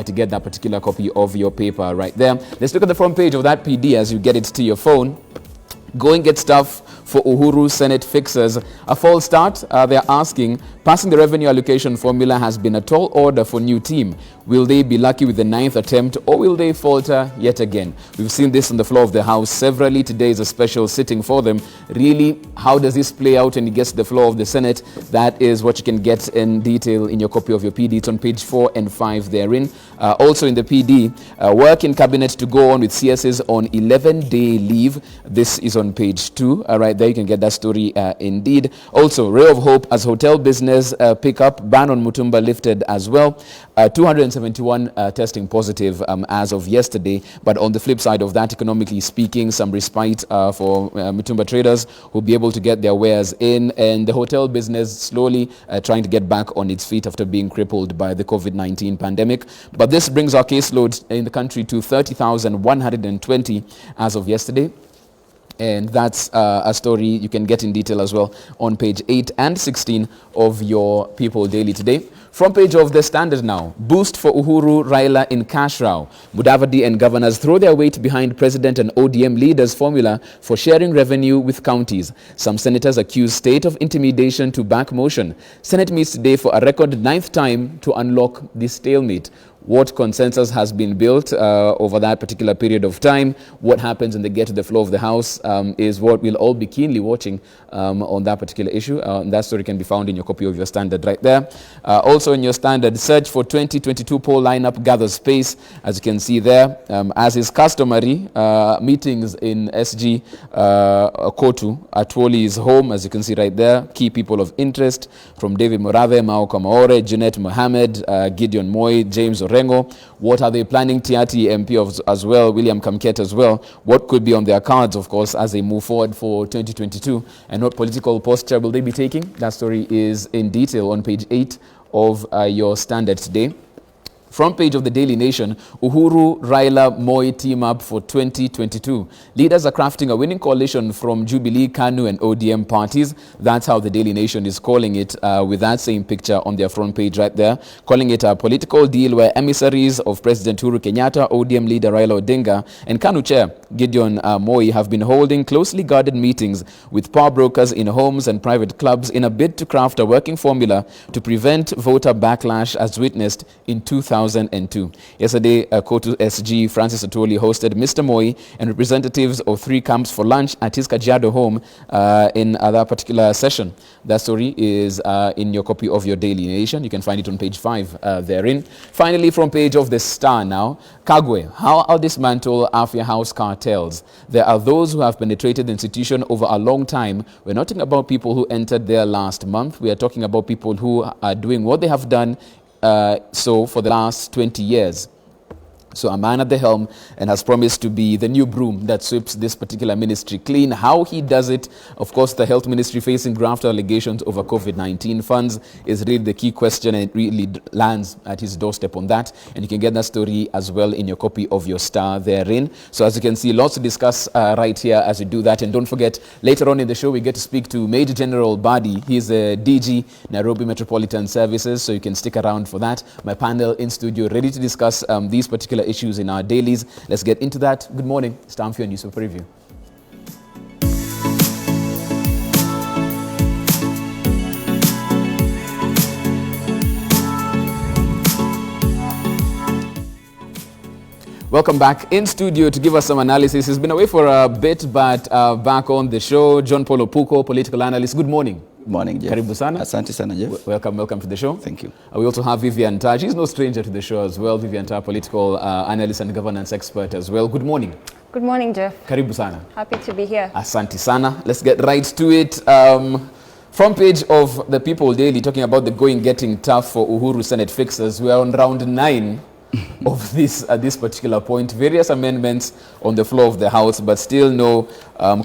to get that particular copy of your paper right there. Let's look at the front page of that PD as you get it to your phone. Going get stuff for Uhuru Senate fixers. A false start. They're asking, passing the revenue allocation formula has been a tall order for new team. Will they be lucky with the 9th attempt, or will they falter yet again? We've seen this on the floor of the House severally. Today is a special sitting for them. Really, how does this play out when it gets to the floor of the Senate? That is what you can get in detail in your copy of your PD. It's on page 4 and 5 therein. Also in the PD, work in cabinet to go on with CSs on 11-day leave. This is on page 2. Right there, you can get that story indeed. Also, ray of hope as hotel business pick up. Ban on Mutumba lifted as well. 271 testing positive as of yesterday. But on the flip side of that, economically speaking, some respite for Mutumba traders who'll be able to get their wares in. And the hotel business slowly trying to get back on its feet after being crippled by the COVID-19 pandemic. But this brings our caseload in the country to 30,120 as of yesterday. And that's a story you can get in detail as well on page 8 and 16 of your People Daily today. Front page of The Standard now. Boost for Uhuru Raila in cash row. Mudavadi and governors throw their weight behind President and ODM leaders' formula for sharing revenue with counties. Some senators accuse state of intimidation to back motion. Senate meets today for a record 9th time to unlock this stalemate. What consensus has been built over that particular period of time, what happens when they get to the floor of the House is what we'll all be keenly watching on that particular issue. That story can be found in your copy of your Standard right there. Also in your Standard, search for 2022 poll lineup gathers pace, as you can see there. As is customary, meetings in SG Kotu at Woli's home, as you can see right there. Key people of interest from David Morave, Mao Kamaore, Junet Mohammed, Gideon Moi, James Orengo. What are they planning? Tiati MP as well, William Kamket as well. What could be on their cards, of course, as they move forward for 2022? And what political posture will they be taking? That story is in detail on page 8 of your Standard today. Front page of the Daily Nation, Uhuru, Raila, Moi team up for 2022. Leaders are crafting a winning coalition from Jubilee, KANU and ODM parties. That's how the Daily Nation is calling it, with that same picture on their front page right there. Calling it a political deal where emissaries of President Uhuru Kenyatta, ODM leader Raila Odinga and KANU chair Gideon Moi have been holding closely guarded meetings with power brokers in homes and private clubs in a bid to craft a working formula to prevent voter backlash as witnessed in 2002. Yesterday, Kotu SG Francis Atwoli hosted Mr. Moi and representatives of 3 camps for lunch at his Kajiado home in that particular session. That story is in your copy of your Daily Nation. You can find it on page 5 therein. Finally, from page of the Star now, Kagwe, how I'll dismantle Afya House cartels. There are those who have penetrated the institution over a long time. We're not talking about people who entered there last month. We are talking about people who are doing what they have done so for the last 20 years. So a man at the helm and has promised to be the new broom that sweeps this particular ministry clean. How he does it, of course, the health ministry facing graft allegations over COVID-19 funds is really the key question, and it really lands at his doorstep on that. And you can get that story as well in your copy of your Star therein. So as you can see, lots to discuss right here as we do that. And don't forget, later on in the show, we get to speak to Major General Badi. He's a DG, Nairobi Metropolitan Services, so you can stick around for that. My panel in studio ready to discuss these particular issues in our dailies. Let's get into that. Good morning. It's time for your newspaper review. Welcome back in studio to give us some analysis. He's been away for a bit, but back on the show, John Paul Opuko, political analyst. Good morning. Good morning, Jeff. Karibu sana. Asante sana, Jeff. Welcome to the show. Thank you. We also have Vivian Tar. She's no stranger to the show as well. Vivian Tar, political analyst and governance expert as well. Good morning. Good morning, Jeff. Karibu sana. Happy to be here. Asante sana. Let's get right to it. Front page of the People Daily talking about the going getting tough for Uhuru Senate fixers. We are on round 9 of this at this particular point. Various amendments on the floor of the House, but still no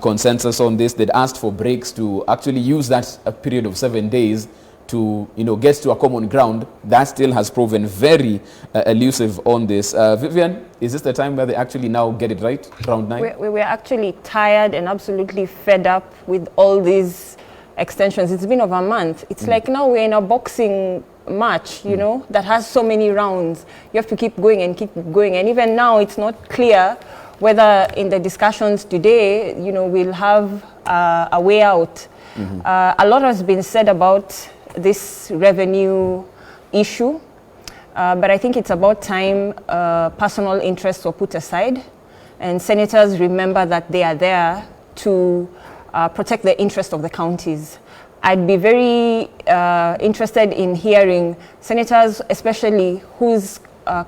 consensus on this. They'd asked for breaks to actually use that a period of 7 days to get to a common ground. That still has proven very elusive on this. Vivian, is this the time where they actually now get it right? Round 9? We're actually tired and absolutely fed up with all these extensions. It's been over a month. It's like now we're in a boxing match, you know, that has so many rounds. You have to keep going and keep going. And even now, it's not clear whether in the discussions today, you know, we'll have a way out. A lot has been said about this revenue issue, but I think it's about time personal interests were put aside and senators remember that they are there to protect the interest of the counties. I'd be very interested in hearing senators, especially whose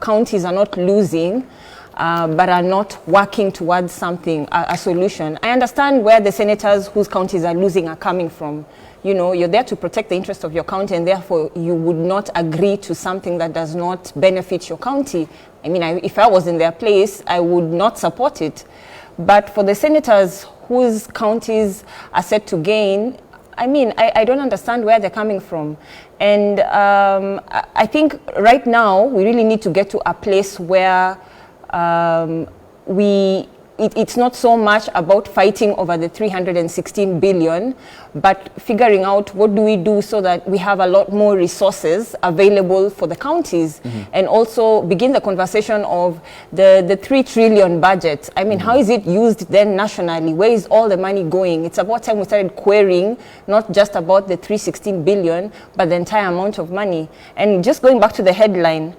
counties are not losing, but are not working towards something, a solution. I understand where the senators whose counties are losing are coming from. You know, you're there to protect the interest of your county, and therefore you would not agree to something that does not benefit your county. I mean, if I was in their place, I would not support it. But for the senators whose counties are set to gain, I mean, I don't understand where they're coming from. And I think right now we really need to get to a place where it's not so much about fighting over the 316 billion, but figuring out what do we do so that we have a lot more resources available for the counties, and also begin the conversation of the 3 trillion budget. I mean, how is it used then nationally? Where is all the money going? It's about time we started querying, not just about the 316 billion, but the entire amount of money. And just going back to the headline,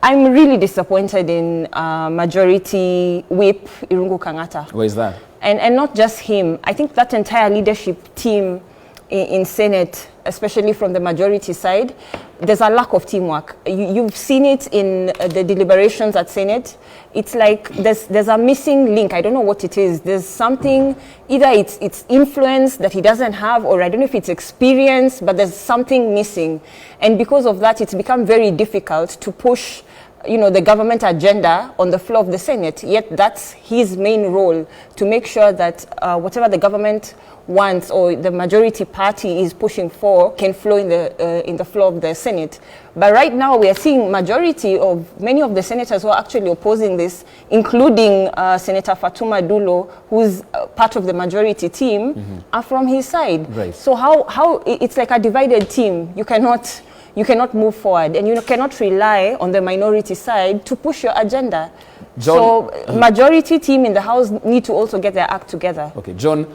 I'm really disappointed in Majority Whip Irungu Kang'ata. Where is that? And not just him. I think that entire leadership team in Senate, especially from the majority side, there's a lack of teamwork. You've seen it in the deliberations at Senate. It's like there's a missing link. I don't know what it is. There's something, either it's influence that he doesn't have, or I don't know if it's experience, but there's something missing. And because of that, it's become very difficult to push, you know, the government agenda on the floor of the Senate. Yet that's his main role, to make sure that whatever the government wants or the majority party is pushing for can flow in the floor of the Senate. But right now we are seeing majority of many of the senators who are actually opposing this, including Senator Fatuma Dulo, who's part of the majority team, are from his side. Right. So how it's like a divided team. You cannot move forward, and you cannot rely on the minority side to push your agenda. John, so majority team in the House need to also get their act together. Okay, John,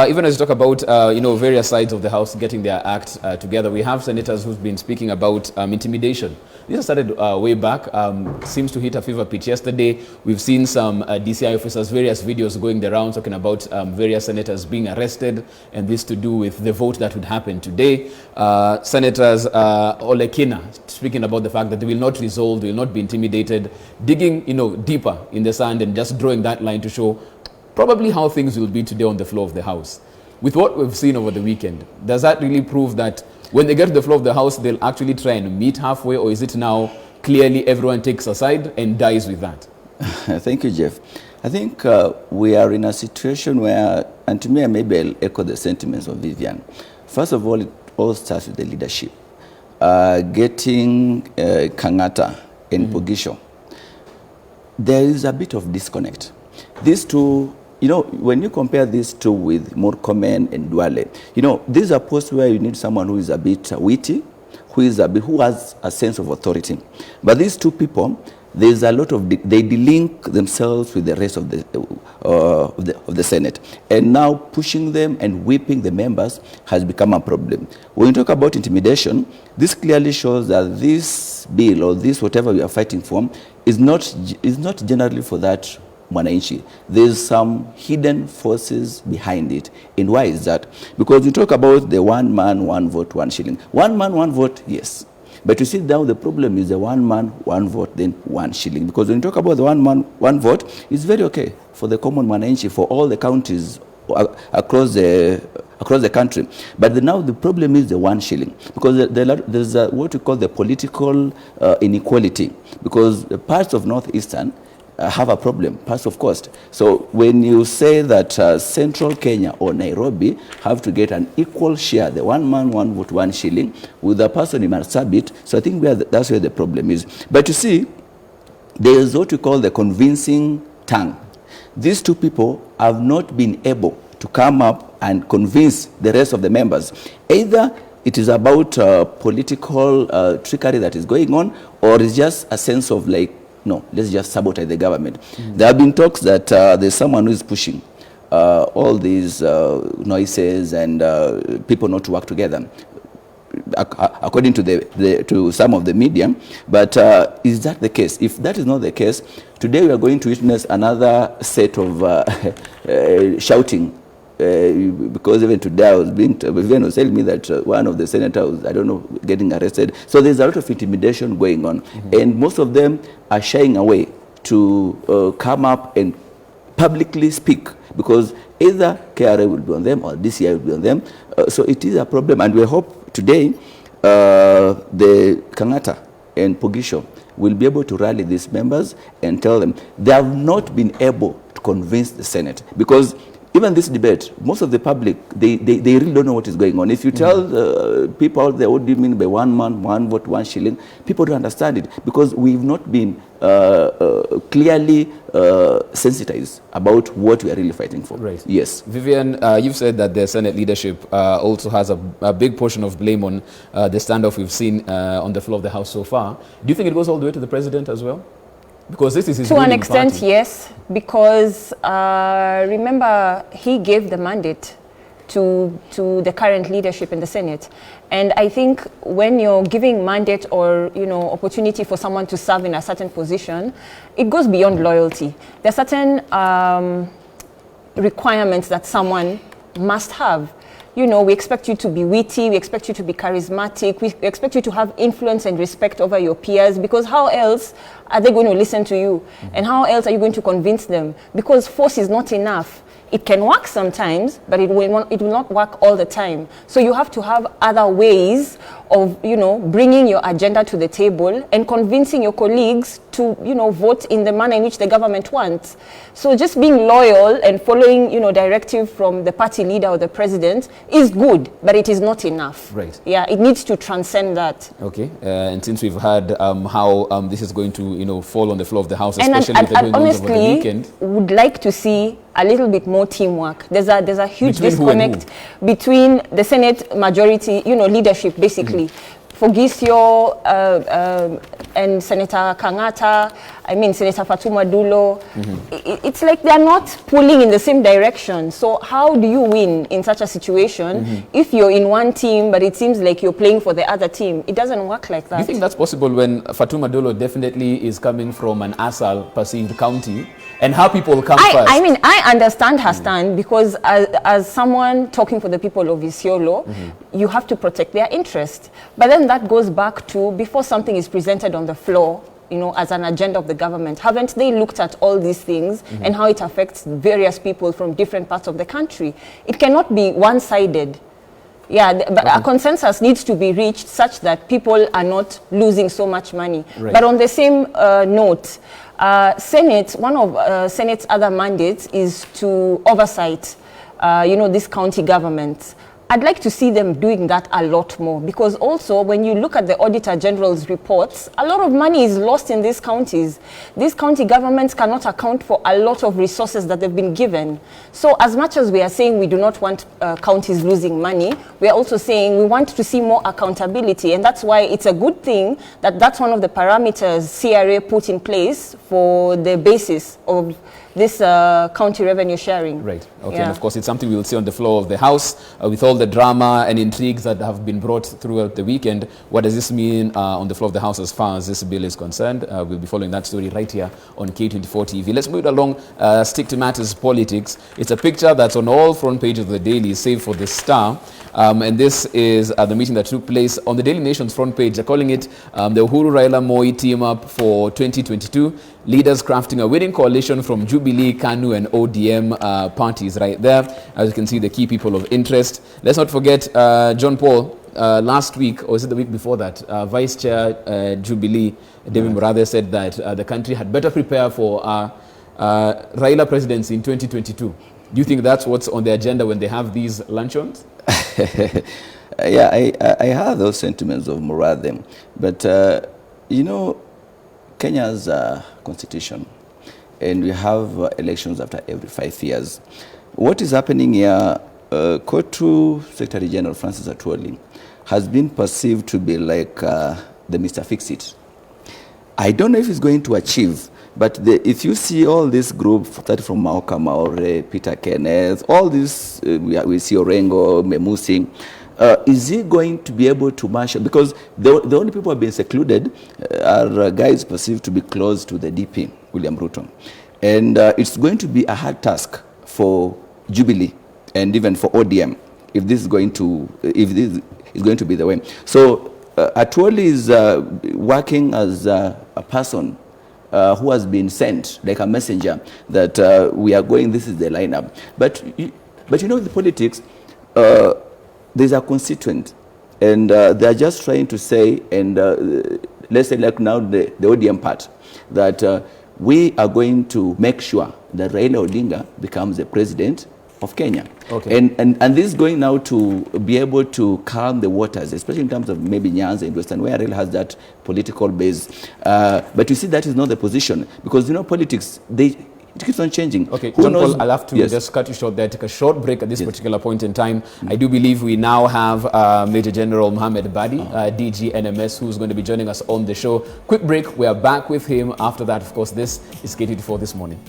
even as you talk about various sides of the House getting their act together, we have senators who've been speaking about intimidation. This started way back, seems to hit a fever pitch. Yesterday, we've seen some DCI officers, various videos going the rounds talking about various senators being arrested, and this to do with the vote that would happen today. Senators Olekina speaking about the fact that they will not resolve, they will not be intimidated, digging deeper in the sand and just drawing that line to show probably how things will be today on the floor of the House. With what we've seen over the weekend, does that really prove that when they get to the floor of the House, they'll actually try and meet halfway, or is it now clearly everyone takes a side and dies with that? Thank you, Jeff. I think we are in a situation where, and to me, maybe I'll echo the sentiments of Vivian. First of all, it all starts with the leadership. Getting Kang'ata and Pogisho, there is a bit of disconnect. These two, when you compare these two with Murkomen and Duale, these are posts where you need someone who is a bit witty, who has a sense of authority. But these two people, there's a lot of, they delink themselves with the rest of the Senate. And now pushing them and whipping the members has become a problem. When you talk about intimidation, this clearly shows that this bill or this whatever we are fighting for is not generally for that Mwananchi. There's some hidden forces behind it. And why is that? Because you talk about the 1 man, 1 vote, 1 shilling. 1 man, 1 vote, yes. But you see now the problem is the 1 man, 1 vote, then 1 shilling. Because when you talk about the 1 man, 1 vote, it's very okay for the common Mwananchi, for all the counties across the country. But now the problem is the 1 shilling. Because there's what we call the political inequality. Because the parts of Northeastern have a problem, parts of coast. So when you say that central Kenya or Nairobi have to get an equal share, the 1 man, 1 vote, 1 shilling, with a person in Marsabit, so I think that's where the problem is. But you see, there is what we call the convincing tongue. These two people have not been able to come up and convince the rest of the members. Either it is about political trickery that is going on, or it's just a sense of like, no, let's just sabotage the government. There have been talks that there's someone who is pushing all these noises and people not to work together, according to to some of the media. But is that the case? If that is not the case, today we are going to witness another set of shouting. Because even today I was Vivian was telling me that one of the senators, I don't know, getting arrested. So there's a lot of intimidation going on, and most of them are shying away to come up and publicly speak, because either KRA will be on them or DCI will be on them. So it is a problem, and we hope today the Kangata and Pogisho will be able to rally these members and tell them they have not been able to convince the Senate, because even this debate, most of the public, they really don't know what is going on. If you tell people out there, what do you mean by 1 man, 1 vote, 1 shilling, people don't understand it, because we've not been clearly sensitized about what we are really fighting for. Right. Yes. Vivian, you've said that the Senate leadership also has a big portion of blame on the standoff we've seen on the floor of the House so far. Do you think it goes all the way to the president as well? Because this is his to an extent, party. yes, because remember, he gave the mandate to the current leadership in the Senate. And I think when you're giving mandate or, you know, opportunity for someone to serve in a certain position, it goes beyond loyalty. There are certain requirements that someone must have. You know, we expect you to be witty, we expect you to be charismatic, we expect you to have influence and respect over your peers, because how else are they going to listen to you? And how else are you going to convince them? Because force is not enough. It can work sometimes, but it will not work all the time. So you have to have other ways of, you know, bringing your agenda to the table and convincing your colleagues to, you know, vote in the manner in which the government wants. So just being loyal and following, you know, directive from the party leader or the president is good, but it is not enough. Right. Yeah, it needs to transcend that. Okay, and since we've heard how this is going to, you know, fall on the floor of the House, And especially with the going on over the honestly, weekend. would like to see a little bit more teamwork. There's a huge Between who and disconnect between the Senate majority, you know, leadership basically. Fogisio and Senator Kangata, I mean Senator Fatuma Dulo, it's like they're not pulling in the same direction. So how do you win in such a situation if you're in one team but it seems like you're playing for the other team? It doesn't work like that. Do you think that's possible when Fatuma Dulo definitely is coming from an ASAL perceived county, and how people come first? I mean, I understand her stand, because as someone talking for the people of Isiolo, you have to protect their interest. But then that goes back to, before something is presented on the floor, you know, as an agenda of the government, haven't they looked at all these things and how it affects various people from different parts of the country? It cannot be one-sided. Yeah, but a consensus needs to be reached such that people are not losing so much money. Right. But on the same note, Senate, one of Senate's other mandates is to oversight, you know, these county governments. I'd like to see them doing that a lot more, because also when you look at the Auditor General's reports, a lot of money is lost in these counties. These county governments cannot account for a lot of resources that they've been given. So as much as we are saying we do not want counties losing money, we are also saying we want to see more accountability. And that's why it's a good thing that that's one of the parameters CRA put in place for the basis of this county revenue sharing. Right. Okay. Yeah. And of course, it's something we will see on the floor of the House with all the drama and intrigues that have been brought throughout the weekend. What does this mean on the floor of the House as far as this bill is concerned? We'll be following that story right here on K24 TV. Let's move along. Stick to matters politics. It's a picture that's on all front pages of the Daily, save for the Star. And this is the meeting that took place on the Daily Nation's front page. They're calling it the Uhuru Raila Moi team up for 2022. Leaders crafting a winning coalition from Jubilee, KANU and ODM parties right there. As you can see, the key people of interest. Let's not forget John Paul. Last week, or is it the week before that, Vice Chair Jubilee, David Murathe, said that the country had better prepare for Raila presidency in 2022. Do you think that's what's on the agenda when they have these luncheons? Yeah, I have those sentiments of Murathe, but you know, Kenya's constitution, and we have elections after every 5 years. What is happening here Kotu Secretary General Francis Atwoli has been perceived to be like the Mr. Fix-It. I don't know if he's going to achieve, but if you see all this group, starting from Mauka Maore, Peter Kenneth, all this, we see Orengo, Memusi, is he going to be able to marshal? Because the only people who have been secluded are guys perceived to be close to the DP, William Ruto. And it's going to be a hard task for Jubilee and even for ODM if this is going to be the way. So Atwoli is working as a person who has been sent like a messenger that we are going, this is the lineup. But you know, the politics, there's a constituent, and they're just trying to say, and let's say like now the ODM part, that we are going to make sure that Raila Odinga becomes the president of Kenya. Okay. And this is going now to be able to calm the waters, especially in terms of maybe Nyanza and Western, where Raila has that political base. But you see, that is not the position, because, you know, politics, it keeps on changing. Okay, Who John knows? Paul, I'll have to Yes. just cut you short there, take a short break at this particular point in time. I do believe we now have Major General Mohammed Badi, DG NMS, who's going to be joining us on the show. Quick break, we are back with him. After that, of course, this is K24 This Morning.